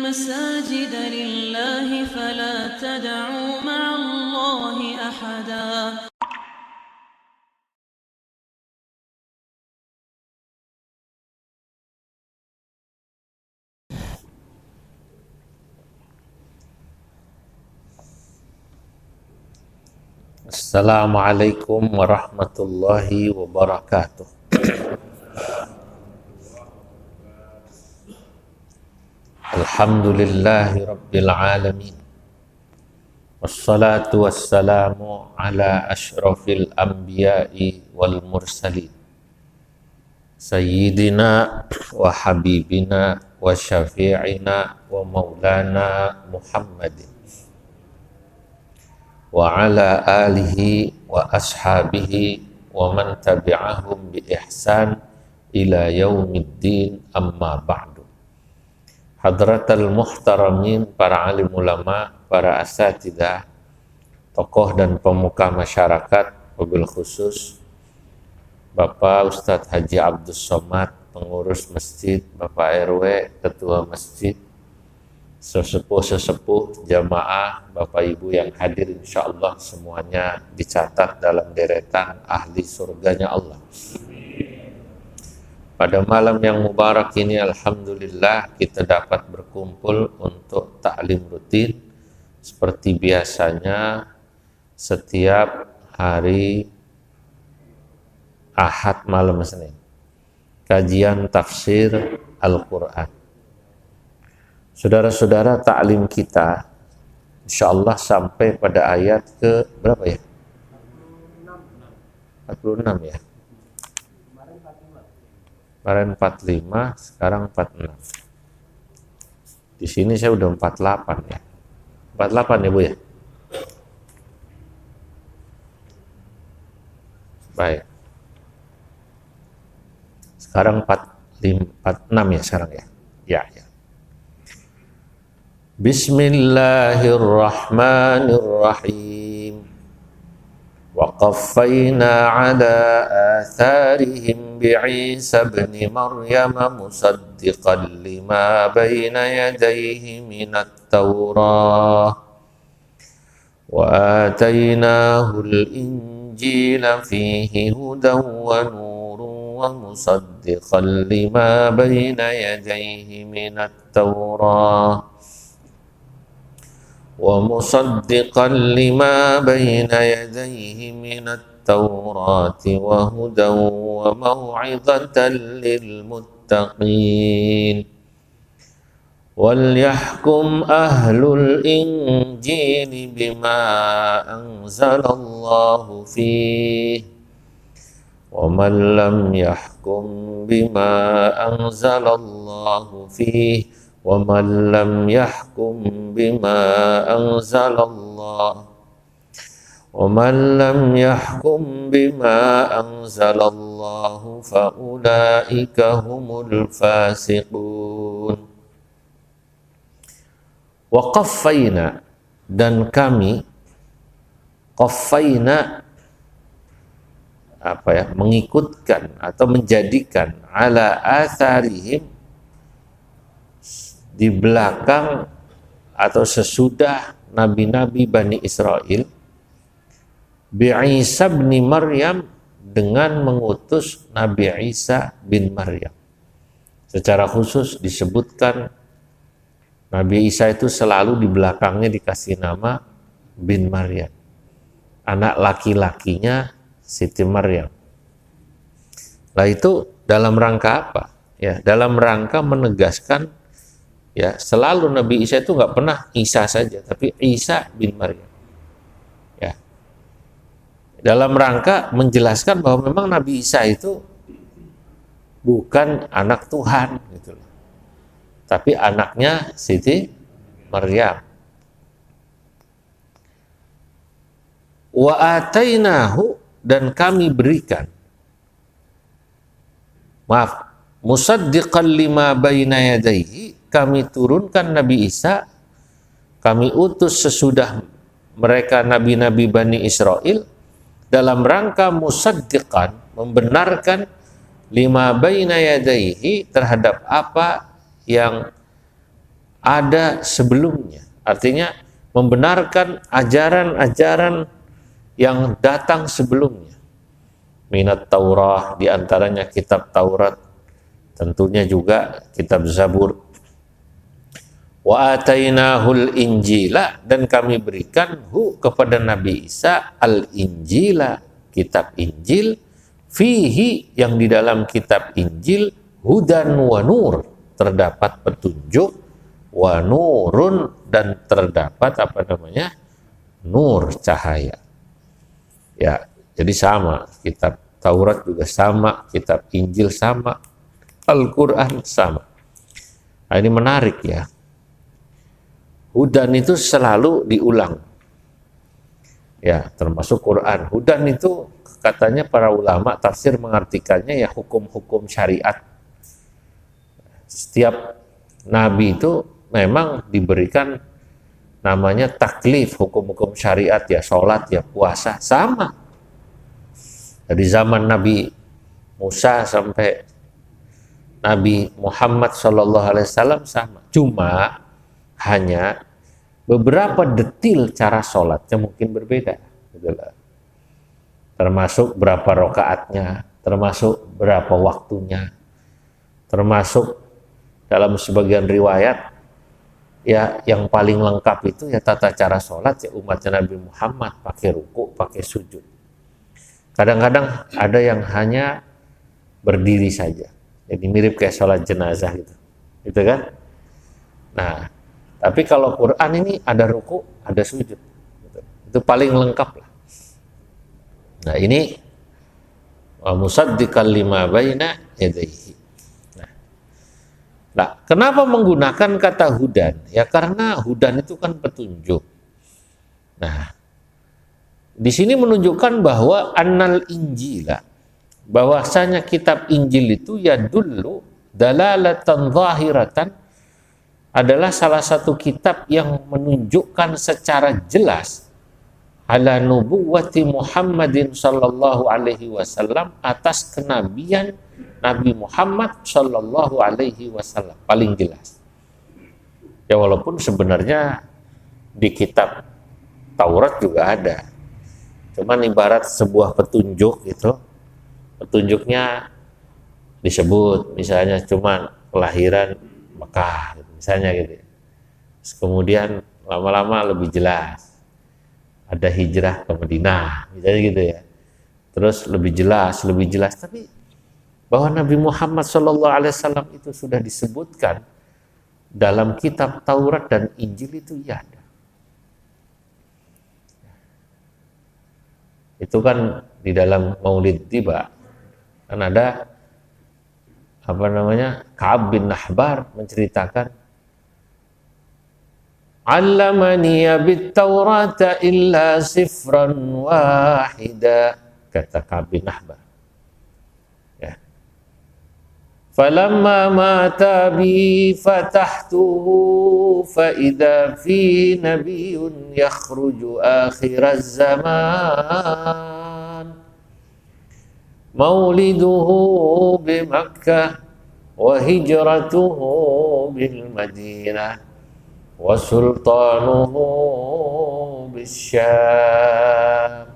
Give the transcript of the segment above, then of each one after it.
المساجد لله فلا تدعوا مع الله أحدا. Assalamualaikum warahmatullahi wabarakatuh. Alhamdulillahi rabbil alamin. Wassalatu wassalamu ala asyrafil anbiya'i wal mursalin. Sayyidina wa habibina wa syafi'ina wa maulana Muhammadin wa ala alihi wa ashabihi wa man tabi'ahum bi ihsan ila yaumiddin, amma ba'du. Hadratal muhtaramin, para alim ulama, para asatidzah, tokoh dan pemuka masyarakat, wabil khusus Bapak Ustadz Haji Abdus Somad, pengurus masjid, Bapak RW, ketua masjid, sesepuh-sesepuh, jamaah, Bapak Ibu yang hadir, insya Allah semuanya dicatat dalam deretan ahli surganya Allah. Pada malam yang mubarak ini, alhamdulillah kita dapat berkumpul untuk taklim rutin seperti biasanya setiap hari Ahad malam Senin, kajian tafsir Al-Quran. Saudara-saudara, taklim kita insyaallah sampai pada ayat ke berapa ya? 46 ya. Kemarin 45, sekarang 46. Di sini saya udah 48 ya. 48 ya Bu ya? Baik. Sekarang 46 ya sekarang ya? Ya, ya. Bismillahirrahmanirrahim. Wa qaffayna ala atharihim bi'Isa ibn Maryam musaddiqan lima bayna yadayhi minat Taurah wa atainahu al-Injila fihi hudan wa nurun wa musaddiqan lima bayna yadayhi minat Taurah ومصدقا لما بين يديه من التوراة وهدى وموعظة للمتقين وليحكم أهل الإنجيل بما أنزل الله فيه ومن لم يحكم بما أنزل الله فيه وَمَنْ لَمْ يَحْكُمْ بِمَا أَنْزَلَ اللَّهُ وَمَنْ لَمْ يَحْكُمْ بِمَا أَنْزَلَ اللَّهُ فَأُولَئِكَ هُمُ الْفَاسِقُونَ. وَقَفَّيْنَا, dan kami, qaffayna mengikutkan atau menjadikan, ala atharihim, di belakang atau sesudah nabi-nabi Bani Israel, bi'Isa bin Maryam, dengan mengutus Nabi Isa bin Maryam. Secara khusus disebutkan Nabi Isa itu selalu di belakangnya dikasih nama bin Maryam, anak laki-lakinya Siti Maryam. Nah itu dalam rangka apa? Ya, dalam rangka menegaskan, ya, selalu Nabi Isa itu nggak pernah Isa saja, tapi Isa bin Maryam. Ya, dalam rangka menjelaskan bahwa memang Nabi Isa itu bukan anak Tuhan, gitu, tapi anaknya Siti Maryam. Wa atainahu, dan kami berikan, musaddiqan lima baina yadayhi, kami turunkan Nabi Isa, kami utus sesudah mereka nabi-nabi Bani Israel dalam rangka musaddiqan, membenarkan, lima baina yadayhi, terhadap apa yang ada sebelumnya. Artinya membenarkan ajaran-ajaran yang datang sebelumnya. Minat Taurah, diantaranya kitab Taurat, tentunya juga kitab Zabur. Wa atainahul injila, dan kami berikan kepada Nabi Isa al-injila, kitab Injil, fihi, yang di dalam kitab Injil, hudan wa nur, terdapat petunjuk, wa nurun, dan terdapat nur, cahaya. Ya, jadi sama, kitab Taurat juga sama, kitab Injil sama, Al-Quran sama. Nah, ini menarik ya. Hudan itu selalu diulang. Ya, termasuk Quran. Hudan itu katanya para ulama tafsir mengartikannya ya hukum-hukum syariat. Setiap nabi itu memang diberikan namanya taklif, hukum-hukum syariat, ya sholat, ya puasa, sama. Dari zaman Nabi Musa sampai Nabi Muhammad SAW sama. Cuma hanya beberapa detil cara sholatnya mungkin berbeda. Termasuk berapa rokaatnya, termasuk berapa waktunya, termasuk dalam sebagian riwayat ya yang paling lengkap itu ya tata cara sholat ya umatnya Nabi Muhammad, pakai ruku, pakai sujud. Kadang-kadang ada yang hanya berdiri saja, jadi mirip kayak sholat jenazah gitu kan. Nah, tapi kalau Quran ini ada ruku, ada sujud, itu paling lengkap lah. Nah, ini musaddiqan lima baina yadayhi. Nah, kenapa menggunakan kata hudan? Ya karena hudan itu kan petunjuk. Nah, di sini menunjukkan bahwa annal injila, bahwasanya kitab Injil itu ya dulu dalalatan zahiratan, adalah salah satu kitab yang menunjukkan secara jelas ala nubuwwati Muhammadin sallallahu alaihi wasallam, atas kenabian Nabi Muhammad sallallahu alaihi wasallam, paling jelas. Ya walaupun sebenarnya di kitab Taurat juga ada. Cuman ibarat sebuah petunjuk gitu. Petunjuknya disebut misalnya cuman kelahiran Mekah gitu, misalnya gitu. Terus kemudian lama-lama lebih jelas. Ada hijrah ke Madinah, misalnya gitu ya. Terus lebih jelas, tapi bahwa Nabi Muhammad SAW itu sudah disebutkan dalam kitab Taurat dan Injil itu ya ada. Itu kan di dalam Maulid Tiba kan ada Ka'ab bin Nahbar menceritakan, allamani bit Taurata illa sifran wahida, kata Ka'ab bin Nahbar. Ya. Falamma mata bi fatahtuhu fa idza fi nabiyyun yakhruju akhiraz zaman mauliduhu bi Makkah wa hijratuhu bil Madinah wa sultanuhu bisyam.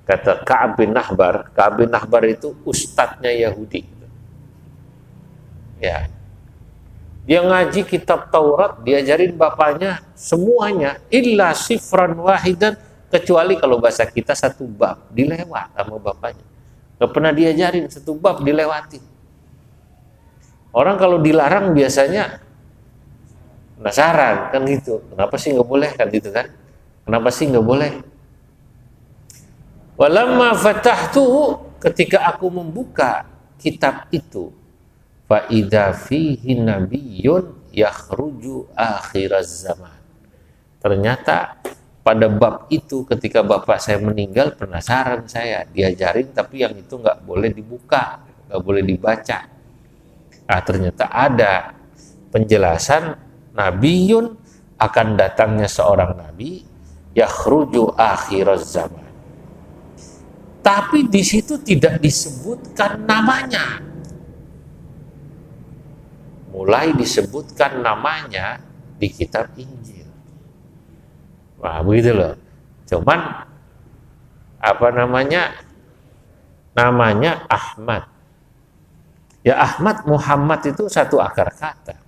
Kata Ka'ab bin Nahbar, Ka'ab bin Nahbar itu ustadznya Yahudi. Ya. Dia ngaji kitab Taurat, diajarin bapaknya semuanya illa sifran wahidan, kecuali kalau bahasa kita satu bab dilewat sama bapaknya. Gak pernah diajarin, satu bab dilewati. Orang kalau dilarang biasanya penasaran kan gitu, kenapa sih nggak boleh kan gitu kan, kenapa sih nggak boleh. Walamma fatahtuhu, ketika aku membuka kitab itu, fa idza fihi nabiyyun yakhruju akhiraz zaman, ternyata pada bab itu ketika bapak saya meninggal, penasaran saya, diajarin tapi yang itu nggak boleh dibuka, nggak boleh dibaca. Nah, ternyata ada penjelasan Nabiyun, akan datangnya seorang nabi, yakhruju akhiraz zaman. Tapi di situ tidak disebutkan namanya. mulai disebutkan namanya di kitab Injil. Wah, begitu loh. Cuman apa namanya Ahmad. Ya, Ahmad Muhammad itu satu akar kata.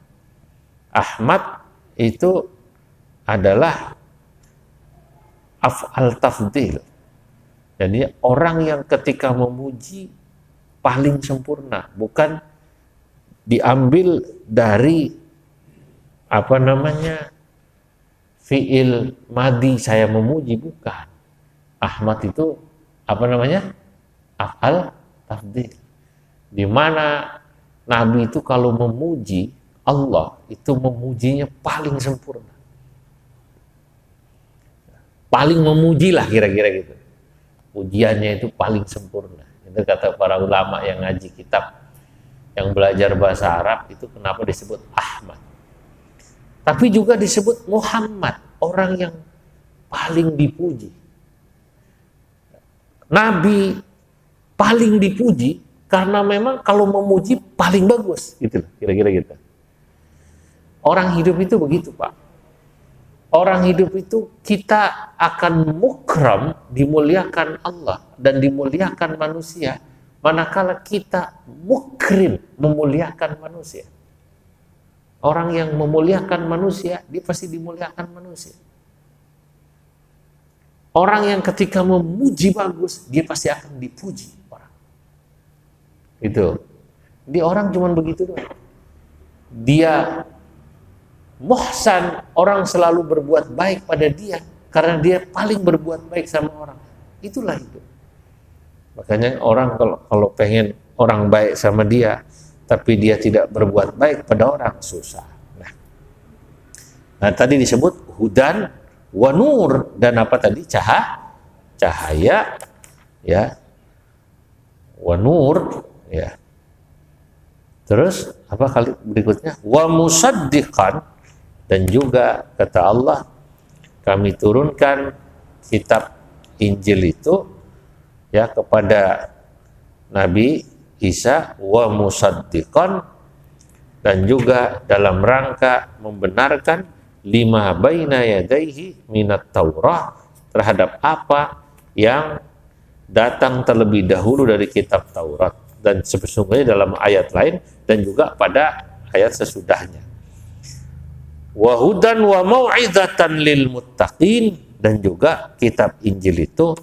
Ahmad itu adalah af'al tafdil. Jadi orang yang ketika memuji paling sempurna, bukan diambil dari apa namanya fi'il madi saya memuji, bukan. Ahmad itu apa namanya af'al tafdil, di mana Nabi itu kalau memuji Allah itu memujinya paling sempurna, paling memujilah kira-kira gitu, pujiannya itu paling sempurna. Itu kata para ulama yang ngaji kitab, yang belajar bahasa Arab, itu kenapa disebut Ahmad. Tapi juga disebut Muhammad, orang yang paling dipuji. Nabi paling dipuji karena memang kalau memuji paling bagus, gitu loh, kira-kira gitu. Orang hidup itu begitu, Pak. Orang hidup itu kita akan mukram, dimuliakan Allah dan dimuliakan manusia, manakala kita mukrim, memuliakan manusia. Orang yang memuliakan manusia, dia pasti dimuliakan manusia. Orang yang ketika memuji bagus, dia pasti akan dipuji orang. Itu. Di orang cuman begitu doang. Dia muhsan, orang selalu berbuat baik pada dia karena dia paling berbuat baik sama orang. Itulah itu. Makanya orang kalau pengen orang baik sama dia tapi dia tidak berbuat baik pada orang, susah. Nah, tadi disebut hudan wa nur, dan apa tadi? Cahaya ya. Wa nur ya. Terus apa kali berikutnya? Wa musaddiqan, dan juga kata Allah, kami turunkan kitab Injil itu ya kepada Nabi Isa, wa musaddiqan, dan juga dalam rangka membenarkan lima baina yadaihi minat Taurah, terhadap apa yang datang terlebih dahulu dari kitab Taurat, dan sesungguhnya dalam ayat lain dan juga pada ayat sesudahnya. Wa hudan wa mau'izatan lil muttaqin, dan juga kitab Injil itu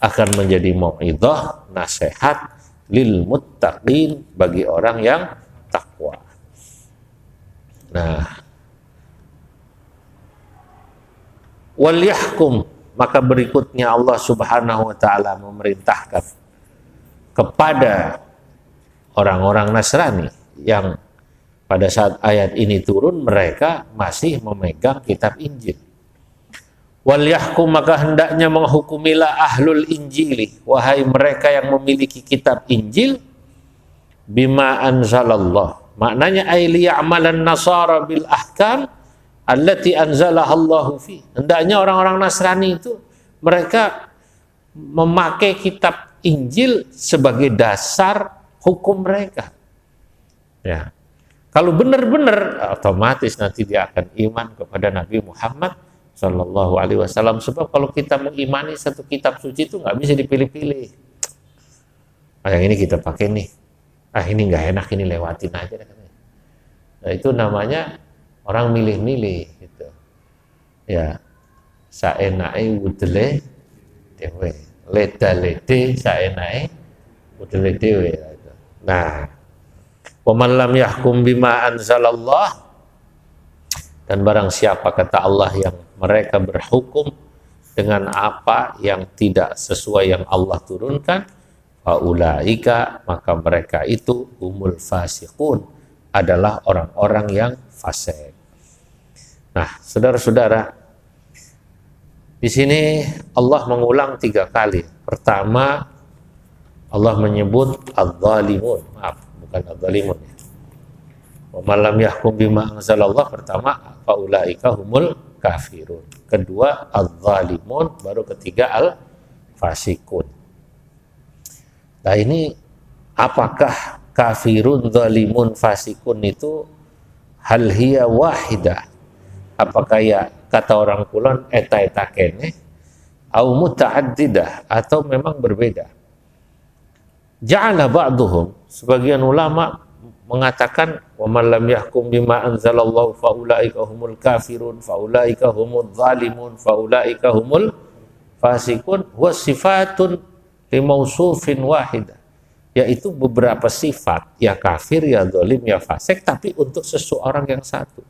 akan menjadi mau'izah, nasihat lil muttaqin, bagi orang yang takwa. Nah, wal yahkum, maka berikutnya Allah Subhanahu wa taala memerintahkan kepada orang-orang Nasrani yang pada saat ayat ini turun mereka masih memegang kitab Injil. Wal yahkum, maka hendaknya menghukumilah ahlul Injili, wahai mereka yang memiliki kitab Injil, bima anzalallah. Maknanya ay liya'malan nasara bil ahkam allati anzalahallahu fi. Hendaknya orang-orang Nasrani itu mereka memakai kitab Injil sebagai dasar hukum mereka. Ya. Kalau benar-benar, otomatis nanti dia akan iman kepada Nabi Muhammad Sallallahu Alaihi Wasallam. Sebab kalau kita mengimani satu kitab suci itu nggak bisa dipilih-pilih. Yang ini kita pakai nih, ini nggak enak, ini lewatin aja. Nah, itu namanya orang milih-milih gitu. Ya, saenae wudele dewe, leda-lede saenae wudele dewe. Nah, waman lam yahkum bima anzalallah, dan barang siapa kata Allah yang mereka berhukum dengan apa yang tidak sesuai yang Allah turunkan, faulaika, maka mereka itu humul fasiqun, adalah orang-orang yang fasik. Nah, saudara-saudara, di sini Allah mengulang 3 kali. Pertama, Allah menyebut adz-dzalimun, bukan adz-dzalimun. Wa man lam yahkum bima anzalallah, pertama faulaika humul kafirun. Kedua adz-dzalimun, baru ketiga al-fasikun. Nah, ini apakah kafirun, dzalimun, fasikun itu hal hiya wahidah, apakah ya kata orang kulon eta kene, au muta'addidah, atau memang berbeda. Ja'ala ba'duhum, sebagian ulama mengatakan wa man lam yahkum bima anzalallahu faulaika humul kafirun faulaika humul zalimun faulaika humul fasikun wa sifatun limausufin wahidah, yaitu beberapa sifat, ya kafir, ya zalim, ya fasik, tapi untuk seseorang yang satu.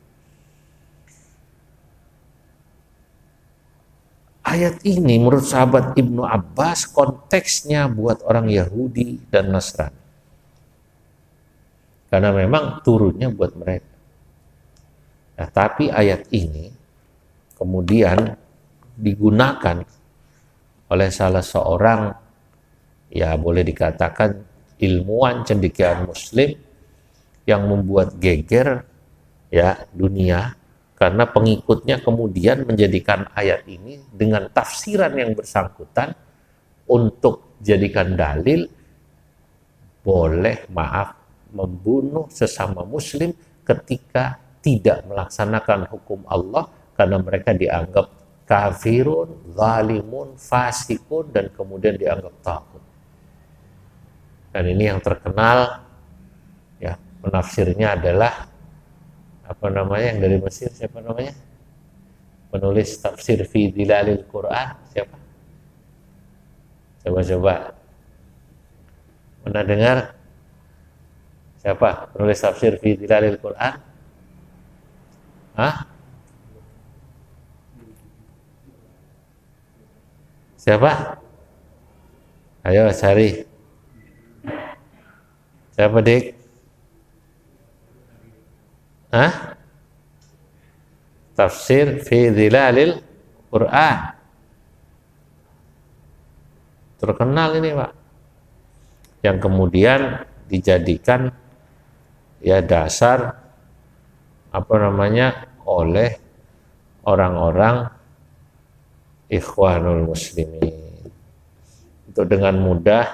Ayat ini menurut sahabat Ibnu Abbas konteksnya buat orang Yahudi dan Nasrani, karena memang turunnya buat mereka. Nah, tapi ayat ini kemudian digunakan oleh salah seorang, ya boleh dikatakan ilmuwan cendekiawan Muslim, yang membuat geger ya dunia, karena pengikutnya kemudian menjadikan ayat ini dengan tafsiran yang bersangkutan untuk jadikan dalil boleh membunuh sesama muslim ketika tidak melaksanakan hukum Allah, karena mereka dianggap kafirun, zalimun, fasikun, dan kemudian dianggap taghut. Dan ini yang terkenal, ya, penafsirnya adalah yang dari Mesir, siapa namanya? Penulis tafsir fi Dilalil Quran, siapa? Coba. Pernah dengar? Siapa penulis tafsir fi Dilalil Quran? Siapa? Ayo cari. Siapa, Dik? Tafsir fi Dilalil Quran. Terkenal ini, Pak. Yang kemudian dijadikan ya dasar oleh orang-orang Ikhwanul Muslimin untuk dengan mudah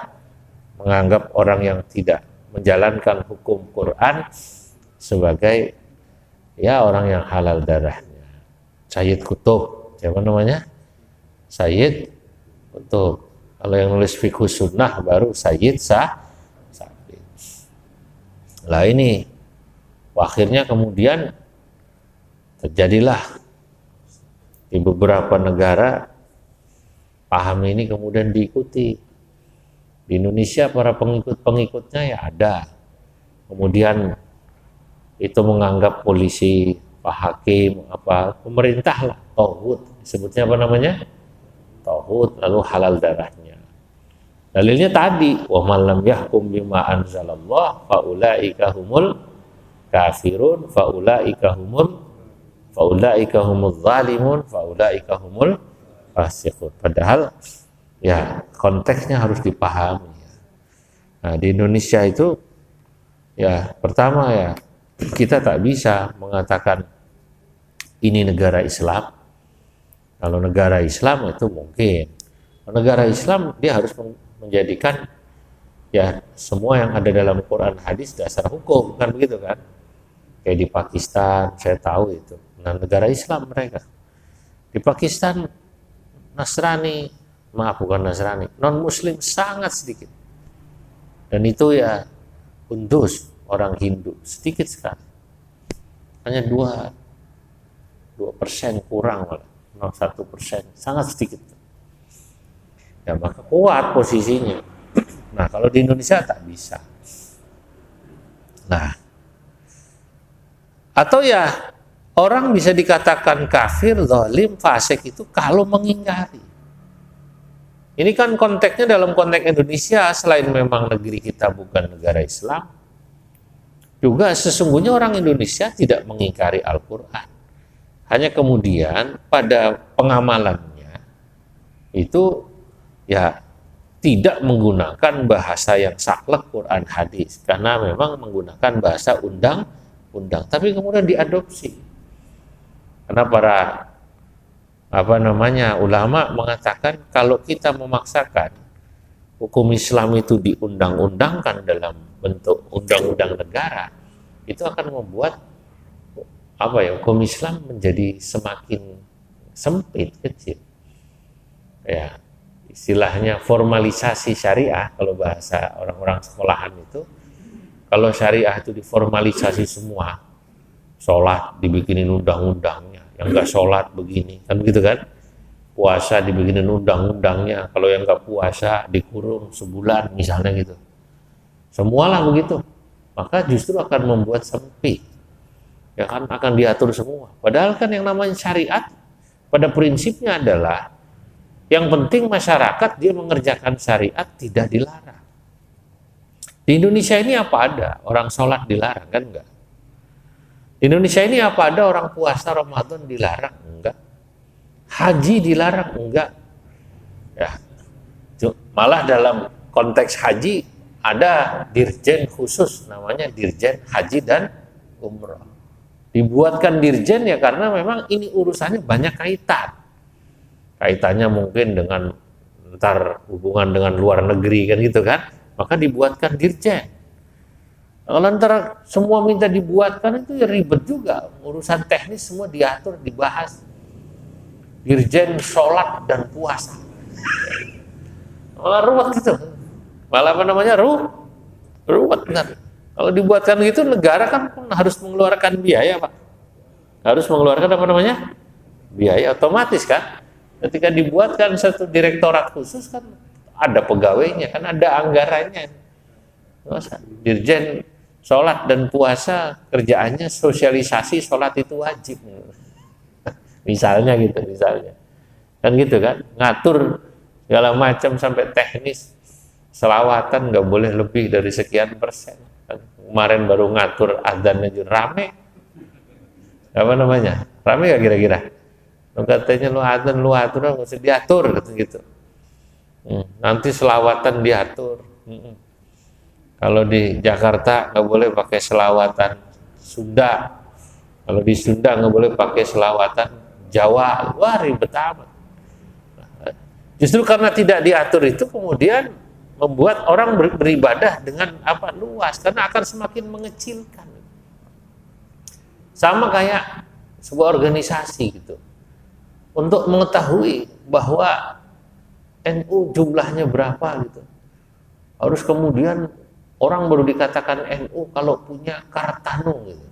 menganggap orang yang tidak menjalankan hukum Quran sebagai ya orang yang halal darahnya. Sayyid Qutb, siapa namanya? Sayyid Qutb. Kalau yang nulis Fiqh Sunnah baru Sayyid Sabiq. Lah ini akhirnya kemudian terjadilah di beberapa negara paham ini kemudian diikuti. Di Indonesia para pengikut-pengikutnya ya ada. Kemudian itu menganggap polisi, pak hakim, pemerintah lah, taghut. Sebutnya apa namanya? Taghut, lalu halal darahnya. Dalilnya tadi, wa man lam yahkum bima anzalallah faulaika humul kafirun faulaika humul zalimun faulaika humul fasiqun. Padahal ya konteksnya harus dipahami. Nah, di Indonesia itu ya pertama ya kita tak bisa mengatakan ini negara Islam. Kalau negara Islam itu mungkin. Negara Islam dia harus menjadikan ya semua yang ada dalam Quran hadis dasar hukum, kan begitu kan? Kayak di Pakistan saya tahu itu. Nah, negara Islam mereka. Di Pakistan Nasrani, bukan Nasrani, non Muslim sangat sedikit. Dan itu ya Kunduz, orang Hindu sedikit sekali, hanya 2% kurang, 0,1%, sangat sedikit. Ya maka kuat posisinya. Nah kalau di Indonesia tak bisa. Nah atau ya orang bisa dikatakan kafir, zalim, fasik itu kalau mengingkari. Ini kan konteksnya dalam konteks Indonesia, selain memang negeri kita bukan negara Islam, juga sesungguhnya orang Indonesia tidak mengingkari Al-Quran. Hanya kemudian pada pengamalannya itu ya tidak menggunakan bahasa yang saklek Quran hadis, karena memang menggunakan bahasa undang-undang, tapi kemudian diadopsi. Karena para ulama mengatakan kalau kita memaksakan hukum Islam itu diundang-undangkan dalam bentuk undang-undang negara, itu akan membuat hukum Islam menjadi semakin sempit, kecil. Ya, istilahnya formalisasi syariah, kalau bahasa orang-orang sekolahan itu, kalau syariah itu diformalisasi semua, sholat dibikinin undang-undangnya, yang nggak sholat begini, kan begitu kan? Puasa dibikinin undang-undangnya, kalau yang nggak puasa dikurung sebulan misalnya gitu. Semualah begitu, maka justru akan membuat sempit, ya kan, akan diatur semua. Padahal kan yang namanya syariat pada prinsipnya adalah yang penting masyarakat dia mengerjakan syariat tidak dilarang. Di Indonesia ini apa ada orang sholat dilarang? Kan enggak. Di Indonesia ini apa ada orang puasa Ramadan dilarang? Enggak. Haji dilarang? Enggak. Ya. Malah dalam konteks haji ada dirjen khusus namanya Dirjen Haji dan Umroh. Dibuatkan dirjen ya karena memang ini urusannya banyak kaitan. Kaitannya mungkin dengan ntar hubungan dengan luar negeri kan gitu kan, maka dibuatkan dirjen. Kalau ntar semua minta dibuatkan itu ya ribet juga, urusan teknis semua diatur, dibahas. Dirjen sholat dan puasa, malah ruwet gitu, malah apa namanya ruwet benar. Kalau dibuatkan gitu negara kan harus mengeluarkan biaya Pak, harus mengeluarkan apa namanya biaya otomatis kan. Ketika dibuatkan satu direktorat khusus kan ada pegawainya, kan ada anggarannya. Dirjen sholat dan puasa kerjaannya sosialisasi sholat itu wajib. Misalnya gitu, misalnya. Kan gitu kan, ngatur segala macam sampai teknis. Selawatan nggak boleh lebih dari sekian persen. Kemarin baru ngatur adzannya rame. Apa namanya? Rame nggak kira-kira? Katanya lu atur, nggak usah diatur gitu. Nanti selawatan diatur. Kalau di Jakarta nggak boleh pakai selawatan Sunda. Kalau di Sunda nggak boleh pakai selawatan Jawa. Wah ribet amat. Justru karena tidak diatur itu kemudian membuat orang beribadah dengan apa luas, karena akan semakin mengecilkan. Sama kayak sebuah organisasi gitu. Untuk mengetahui bahwa NU jumlahnya berapa gitu, harus kemudian orang baru dikatakan NU kalau punya kartanu gitu,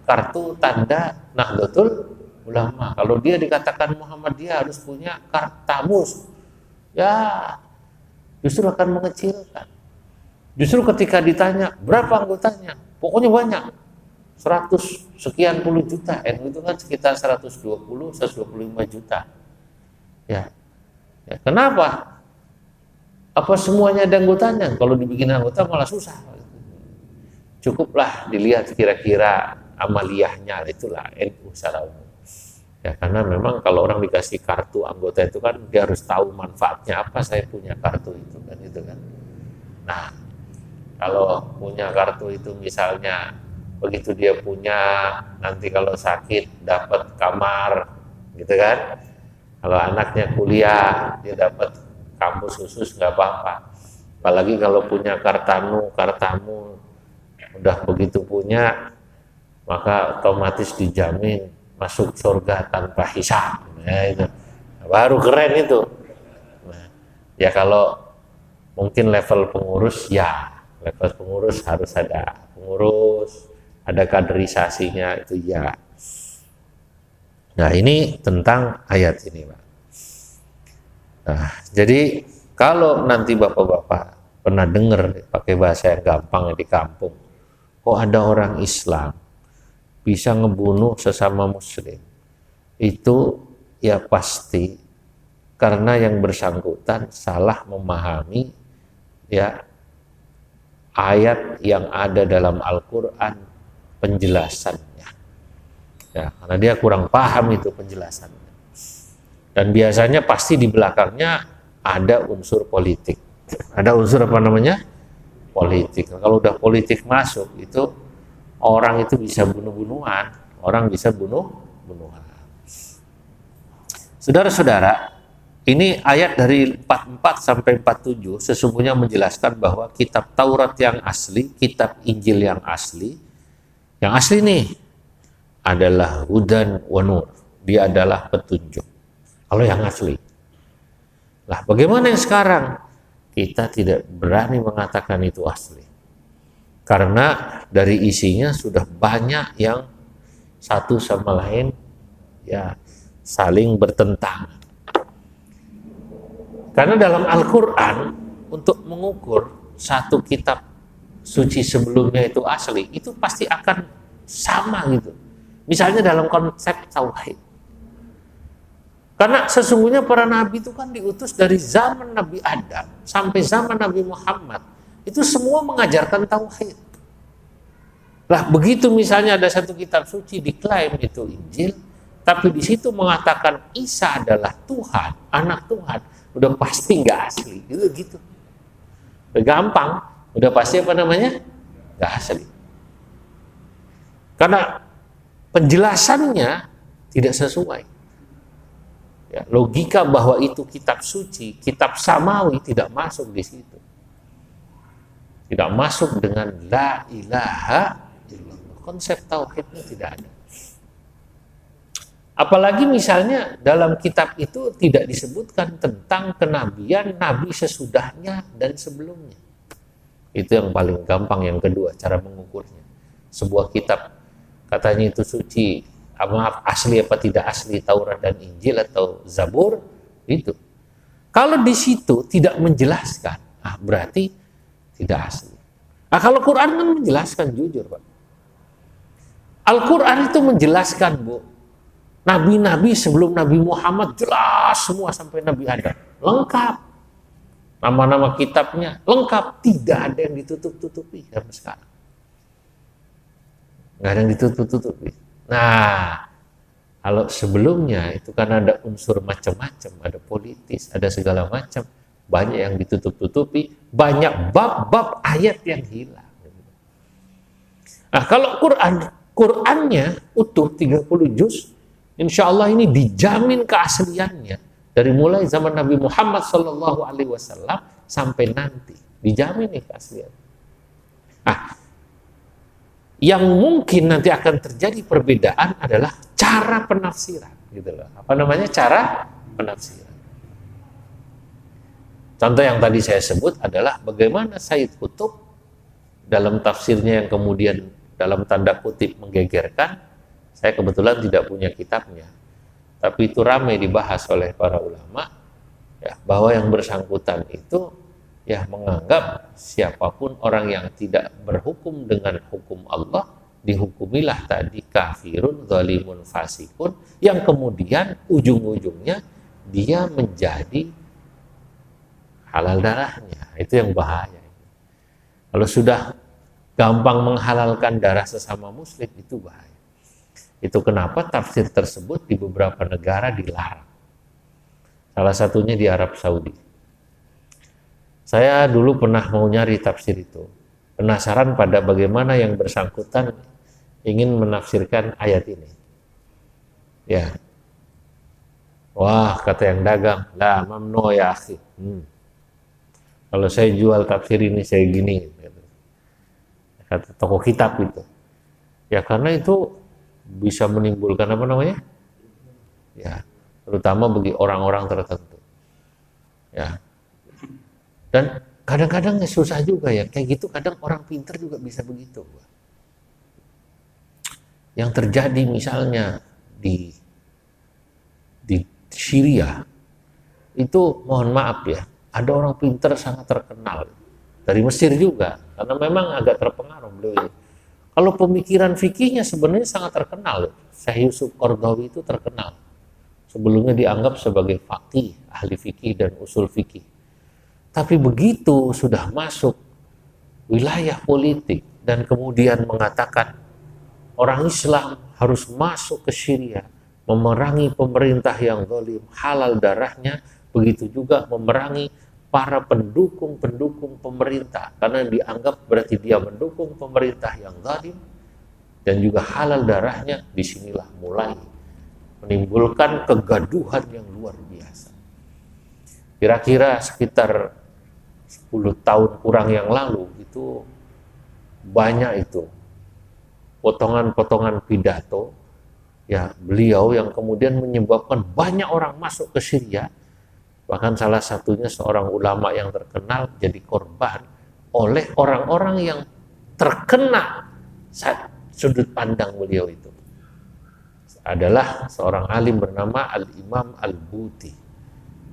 kartu tanda Nahdlatul Ulama. Kalau dia dikatakan Muhammadiyah harus punya kartamus, ya justru akan mengecilkan. Justru ketika ditanya berapa anggotanya, pokoknya banyak, 100 sekian puluh juta, NU itu kan sekitar 125 juta. Ya. Kenapa? Apa semuanya ada anggotanya? Kalau dibikin anggota malah susah. Cukuplah dilihat kira-kira amaliyahnya, itulah NU secara umum. Ya, karena memang kalau orang dikasih kartu anggota itu kan dia harus tahu manfaatnya apa, saya punya kartu itu kan gitu kan. Nah, kalau punya kartu itu misalnya begitu dia punya, nanti kalau sakit dapat kamar gitu kan. Kalau anaknya kuliah dia dapat kampus khusus nggak apa-apa. Apalagi kalau punya kartamu udah begitu punya, maka otomatis dijamin masuk surga tanpa hisab. Nah, itu baru keren itu. Nah, ya kalau mungkin level pengurus, ya level pengurus harus ada pengurus, ada kaderisasinya itu ya. Nah ini tentang ayat ini Pak. Nah jadi kalau nanti bapak-bapak pernah dengar pakai bahasa yang gampang di kampung, kok ada orang Islam bisa ngebunuh sesama muslim, itu ya pasti karena yang bersangkutan salah memahami ya ayat yang ada dalam Al-Quran penjelasannya ya, karena dia kurang paham itu penjelasannya, dan biasanya pasti di belakangnya ada unsur politik, ada unsur apa namanya politik. Kalau udah politik masuk itu orang itu bisa bunuh-bunuhan, orang bisa bunuh-bunuhan. Saudara-saudara, ini ayat dari 44 sampai 47 sesungguhnya menjelaskan bahwa kitab Taurat yang asli, kitab Injil yang asli nih adalah hudan wa nur. Dia adalah petunjuk. Kalau yang asli. Lah, bagaimana yang sekarang? Kita tidak berani mengatakan itu asli. Karena dari isinya sudah banyak yang satu sama lain ya saling bertentangan. Karena dalam Al-Quran untuk mengukur satu kitab suci sebelumnya itu asli, itu pasti akan sama gitu. Misalnya dalam konsep tauhid. Karena sesungguhnya para nabi itu kan diutus dari zaman Nabi Adam sampai zaman Nabi Muhammad. Itu semua mengajarkan tauhid. Lah begitu misalnya ada satu kitab suci diklaim itu Injil, tapi di situ mengatakan Isa adalah Tuhan, anak Tuhan, udah pasti nggak asli, gitu. Udah gampang, udah pasti apa namanya? Nggak asli. Karena penjelasannya tidak sesuai. Ya, logika bahwa itu kitab suci, kitab samawi tidak masuk di situ. Tidak masuk dengan la ilaha illallah. Konsep tauhidnya tidak ada. Apalagi misalnya dalam kitab itu tidak disebutkan tentang kenabian nabi sesudahnya dan sebelumnya. Itu yang paling gampang, yang kedua cara mengukurnya. Sebuah kitab katanya itu suci, maaf, asli apa tidak asli, Taurat dan Injil atau Zabur, itu. Kalau di situ tidak menjelaskan, berarti tidak asli. Kalau Quran kan menjelaskan, jujur Pak. Al-Quran itu menjelaskan, Bu. Nabi-nabi sebelum Nabi Muhammad jelas semua sampai Nabi Adam. Lengkap. Nama-nama kitabnya lengkap. Tidak ada yang ditutup-tutupi sampai sekarang. Nggak ada yang ditutup-tutupi. Nah, kalau sebelumnya itu kan ada unsur macam-macam, ada politis, ada segala macam, banyak yang ditutup-tutupi, banyak bab-bab ayat yang hilang. Nah, kalau Qurannya utuh 30 juz, insya Allah ini dijamin keasliannya dari mulai zaman Nabi Muhammad SAW sampai nanti, dijamin nih keasliannya. Yang mungkin nanti akan terjadi perbedaan adalah cara penafsiran, gitu loh. Apa namanya cara penafsiran? Contoh yang tadi saya sebut adalah bagaimana Sayyid Qutb dalam tafsirnya yang kemudian dalam tanda kutip menggegerkan. Saya kebetulan tidak punya kitabnya, tapi itu ramai dibahas oleh para ulama, ya, bahwa yang bersangkutan itu ya menganggap siapapun orang yang tidak berhukum dengan hukum Allah, dihukumilah tadi kafirun, zalimun, fasikun, yang kemudian ujung-ujungnya dia menjadi halal darahnya. Itu yang bahaya. Kalau sudah gampang menghalalkan darah sesama muslim, itu bahaya. Itu kenapa tafsir tersebut di beberapa negara dilarang. Salah satunya di Arab Saudi. Saya dulu pernah mau nyari tafsir itu. Penasaran pada bagaimana yang bersangkutan ingin menafsirkan ayat ini. Ya. Wah, kata yang dagang, la mamnu ya akhi. Kalau saya jual tafsir ini saya gini. Kata toko kitab itu. Ya karena itu bisa menimbulkan apa namanya? Ya, terutama bagi orang-orang tertentu. Ya. Dan kadang-kadang susah juga ya, kayak gitu kadang orang pintar juga bisa begitu. Yang terjadi misalnya di Syria, itu mohon maaf ya, ada orang pintar sangat terkenal, dari Mesir juga, karena memang agak terpengaruh beliau. Kalau pemikiran fikihnya sebenarnya sangat terkenal, Syekh Yusuf Qaradawi itu terkenal. Sebelumnya dianggap sebagai faqih, ahli fikih dan usul fikih. Tapi begitu sudah masuk wilayah politik dan kemudian mengatakan orang Islam harus masuk ke Syria, memerangi pemerintah yang zalim, halal darahnya, begitu juga memerangi para pendukung-pendukung pemerintah, karena dianggap berarti dia mendukung pemerintah yang zalim dan juga halal darahnya. Disinilah mulai menimbulkan kegaduhan yang luar biasa. Kira-kira sekitar 10 tahun kurang yang lalu itu banyak itu potongan-potongan pidato ya beliau yang kemudian menyebabkan banyak orang masuk ke Syria, bahkan salah satunya seorang ulama yang terkenal jadi korban oleh orang-orang yang terkena saat sudut pandang beliau itu adalah seorang alim bernama Al-Imam Al-Buti,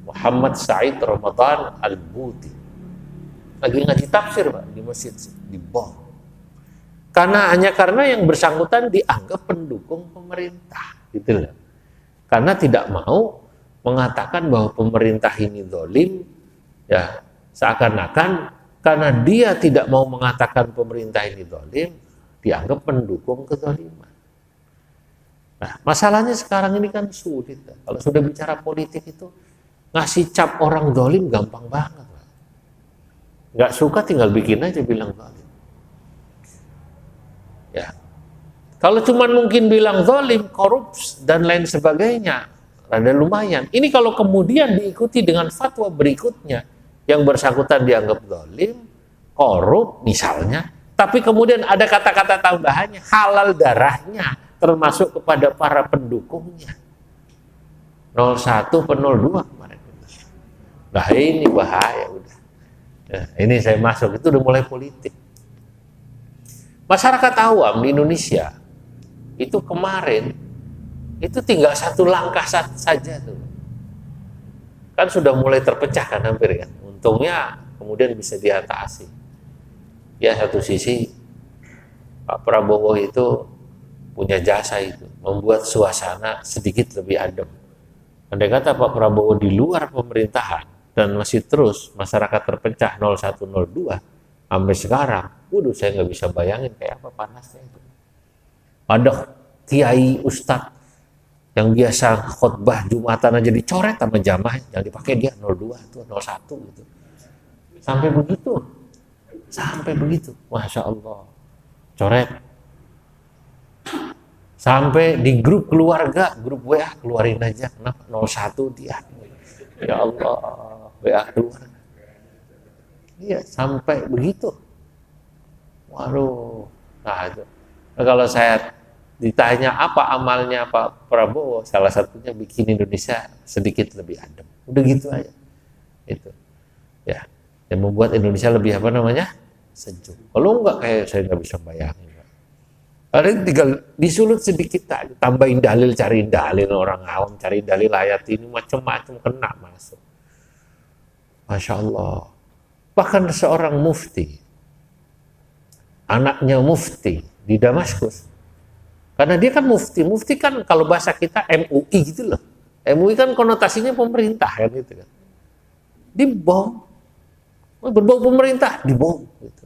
Muhammad Said Ramadan Al-Buti. Lagi ngaji tafsir Pak di masjid, di bom. Hanya karena yang bersangkutan dianggap pendukung pemerintah, gitu loh. Karena tidak mau mengatakan bahwa pemerintah ini zalim, ya seakan-akan karena dia tidak mau mengatakan pemerintah ini zalim, dianggap pendukung kezaliman. Nah, masalahnya sekarang ini kan sulit. Kalau sudah bicara politik itu ngasih cap orang zalim gampang banget. Nggak suka tinggal bikin aja bilang zalim. Ya, kalau cuma mungkin bilang zalim, korup dan lain sebagainya, rada lumayan. Ini kalau kemudian diikuti dengan fatwa berikutnya, yang bersangkutan dianggap zalim, korup misalnya, tapi kemudian ada kata-kata tambahannya, halal darahnya, termasuk kepada para pendukungnya. 01 per 02 kemarin. Nah ini bahaya udah. Nah, ini saya masuk, itu udah mulai politik. Masyarakat awam di Indonesia itu kemarin itu tinggal satu langkah saja tuh, kan sudah mulai terpecah kan hampir kan. Untungnya kemudian bisa diatasi. Ya satu sisi Pak Prabowo itu punya jasa itu membuat suasana sedikit lebih adem. Andai kata Pak Prabowo di luar pemerintahan dan masih terus masyarakat terpecah 01 02 sampai sekarang, waduh saya nggak bisa bayangin kayak apa panasnya itu. Ada kiai ustadz yang biasa khotbah Jumatan aja dicoret sama jamaah, yang dipakai dia 02 itu 01 gitu. Sampai begitu, masya Allah, coret. Sampai di grup keluarga, grup WA keluarin aja, kenapa 01 dia, ya Allah, WA keluar. Iya, sampai begitu. Waduh. Nah, itu. Nah, kalau saya ditanya apa amalnya Pak Prabowo, salah satunya bikin Indonesia sedikit lebih adem. Udah gitu aja. Itu. Ya. Yang membuat Indonesia lebih apa namanya? Sejuk. Kalau enggak kayak saya nggak bisa bayangin. Ada tinggal disulut sedikit aja, tambahin dalil, cariin dalil orang awam, cari dalil ayat ini macam-macam kena masuk. Masya Allah. Bahkan seorang mufti, anaknya mufti di Damaskus, karena dia kan mufti kan kalau bahasa kita MUI gitu loh, MUI kan konotasinya pemerintah kan gitu kan, dibom, berbau pemerintah, dibom gitu.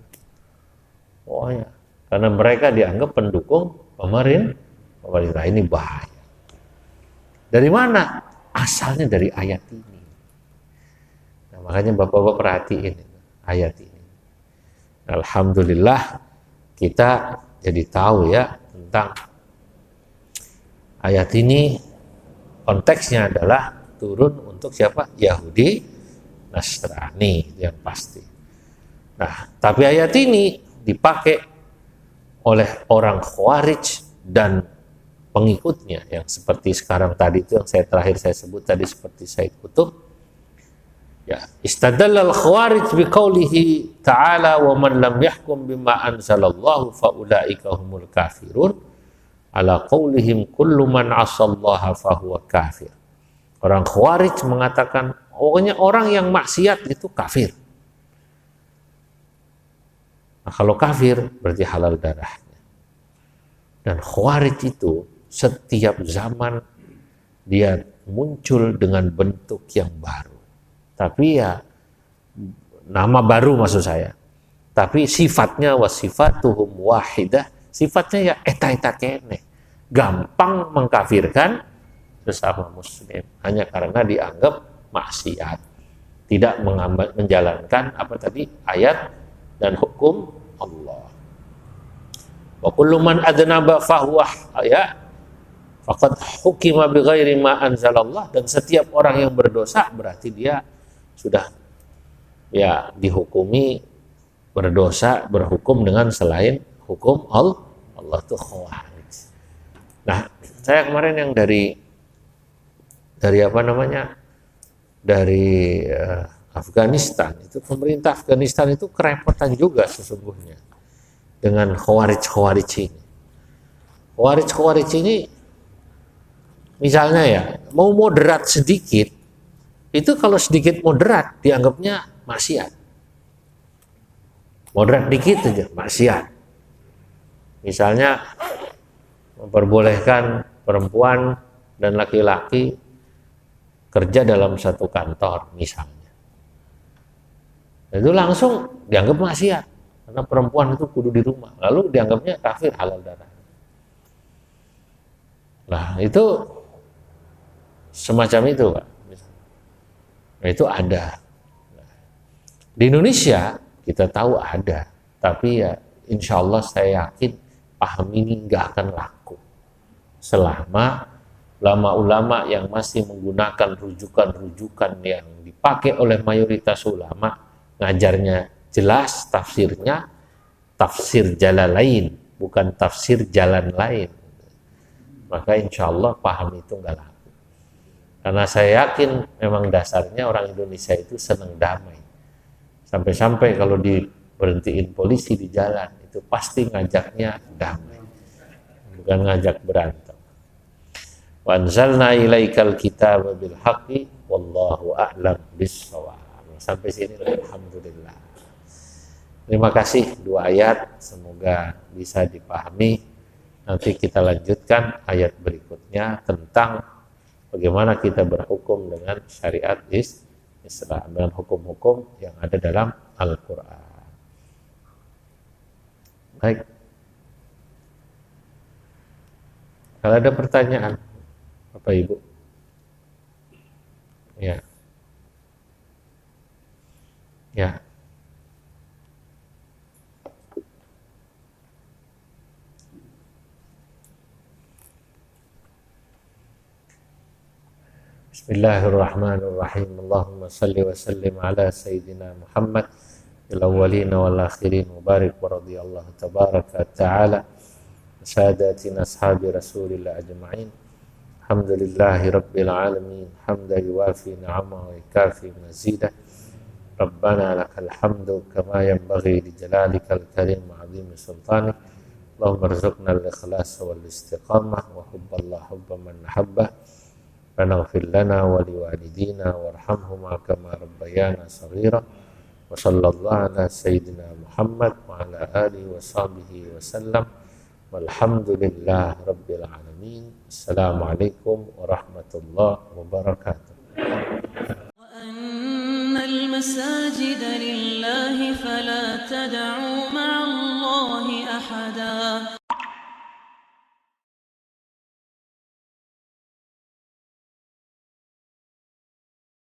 Oh ya, karena mereka dianggap pendukung pemerintah. Ini bahaya. Dari mana? Asalnya dari ayat ini. Nah, makanya bapak-bapak perhatiin ayat ini. Alhamdulillah kita jadi tahu ya tentang ayat ini. Konteksnya adalah turun untuk siapa? Yahudi, Nasrani yang pasti. Nah, tapi ayat ini dipakai oleh orang Khawarij dan pengikutnya yang seperti sekarang tadi itu yang terakhir saya sebut tadi seperti Said Qutb. Ya, istadallal khawarij biqaulihi ta'ala wa man lam yahkum bima anzalallahu fa ulaika humul kafirun ala qaulihim kullu man 'asallaha fa huwa kafir. Orang khawarij mengatakan pokoknya orang yang maksiat itu kafir. Nah, kalau kafir berarti halal darahnya. Dan khawarij itu setiap zaman dia muncul dengan bentuk yang baru. Tapi ya nama baru maksud saya. Tapi sifatnya wasifatuhum wahidah, sifatnya ya eta kene. Gampang mengkafirkan sesama muslim hanya karena dianggap maksiat. Tidak menjalankan apa tadi ayat dan hukum Allah. Wa kullu man adnaba fahuwa ya faqad hukima bighairi ma anzalallah, dan setiap orang yang berdosa berarti dia sudah ya dihukumi berdosa, berhukum dengan selain hukum Allah itu khawarij. Nah, Saya kemarin yang dari apa namanya, dari Afghanistan, itu pemerintah Afghanistan itu kerepotan juga sesungguhnya dengan khawarij ini. Khawarij ini misalnya ya, mau moderat sedikit, itu kalau sedikit moderat dianggapnya maksiat. Moderat dikit aja maksiat. Misalnya memperbolehkan perempuan dan laki-laki kerja dalam satu kantor misalnya. Itu langsung dianggap maksiat karena perempuan itu kudu di rumah. Lalu dianggapnya kafir, halal darah. Nah, itu semacam itu, Pak. Nah, itu ada. Di Indonesia kita tahu ada, tapi ya insya Allah saya yakin paham ini nggak akan laku selama ulama-ulama yang masih menggunakan rujukan-rujukan yang dipakai oleh mayoritas ulama ngajarnya jelas, tafsirnya tafsir jalan lain, bukan tafsir jalan lain. Maka insya Allah paham itu nggak laku. Karena saya yakin memang dasarnya orang Indonesia itu senang damai. Sampai-sampai kalau diberhentiin polisi di jalan itu pasti ngajaknya damai, bukan ngajak berantem. Wa anzalna ilaikal kitaba bil haqqi wallahu a'lam bis-shawab. Sampai sini alhamdulillah. Terima kasih, 2 ayat semoga bisa dipahami. Nanti kita lanjutkan ayat berikutnya tentang bagaimana kita berhukum dengan syariat Islam, dengan hukum-hukum yang ada dalam Al-Qur'an. Baik. Kalau ada pertanyaan, Bapak Ibu. Ya. Ya. Bismillahirrahmanirrahim. Allahumma salli wa sallim ala Sayyidina Muhammad fil awwalin wal akhirin wa barik wa radiyallahu tabaraka ta'ala sadatina ashabi Rasulillah ajma'in. Alhamdulillahi rabbil alamin, hamdan yuwafi ni'amahu wa yukafi mazidah. Rabbana lakal hamdu kama yanbaghi li jalalika al-karim wa 'azimi sultanik. Allahumma arzuqna al-ikhlas wal istiqamah wa hubballah hubba man nahabbah. Waghfir lana wa liwalidina warhamhuma kama rabbayana shaghira. Wa sallallahu ala sayyidina Muhammad wa ala alihi wa sahbihi wa sallam. Walhamdulillah rabbil alamin. Assalamualaikum warahmatullahi wabarakatuh. وأن المساجد لله فلا تدعوا مع الله أحدا